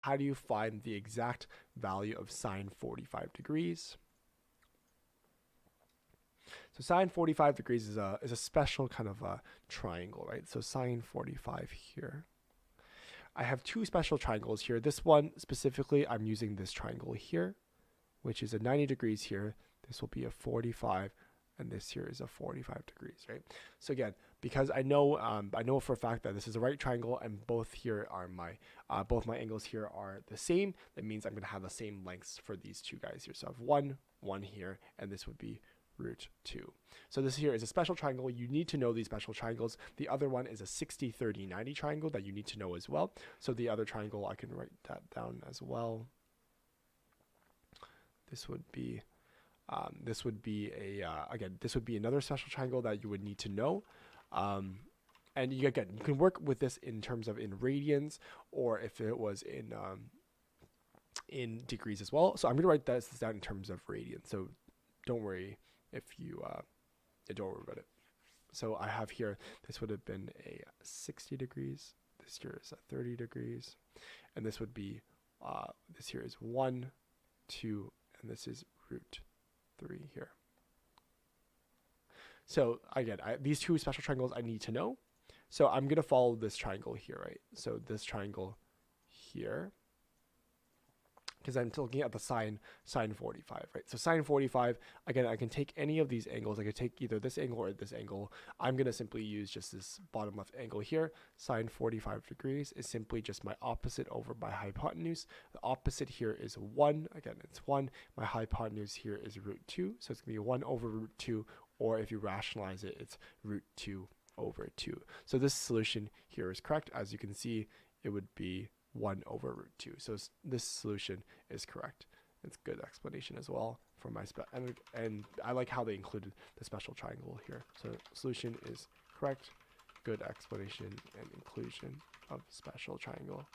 how do you find the exact value of sine 45 degrees? So sine 45 degrees is a special kind of a triangle, right? So sine 45 here. I have two special triangles here. This one specifically, I'm using this triangle here, which is a 90 degrees here. This will be a 45, and this here is a 45 degrees, right? So again, because I know for a fact that this is a right triangle, and both here are both my angles here are the same. That means I'm going to have the same lengths for these two guys here. So I have one here, and this would be root 2. So this here is a special triangle. You need to know these special triangles. The other one is a 60, 30, 90 triangle that you need to know as well. So the other triangle, I can write that down as well. This would be again, this would be another special triangle that you would need to know. And you can work with this in terms of in radians, or if it was in degrees as well. So I'm going to write this down in terms of radians. So don't worry if you don't worry about it. So I have here, this would have been a 60 degrees. This here is a 30 degrees, and this would be this here is 1, 2, and this is root 3 here. So again, these two special triangles I need to know. So I'm going to follow this triangle here, right? So this triangle here, because I'm looking at the sine 45, right? So sine 45, again, I can take any of these angles. I could take either this angle or this angle. I'm going to simply use just this bottom left angle here. Sine 45 degrees is simply just my opposite over my hypotenuse. The opposite here is 1. Again, it's 1. My hypotenuse here is root 2. So it's going to be 1 over root 2, or if you rationalize it, it's root 2 over 2. So this solution here is correct. As you can see, it would be 1 over root 2. So this solution is correct. It's good explanation as well for my and I like how they included the special triangle here. So solution is correct. Good explanation and inclusion of special triangle.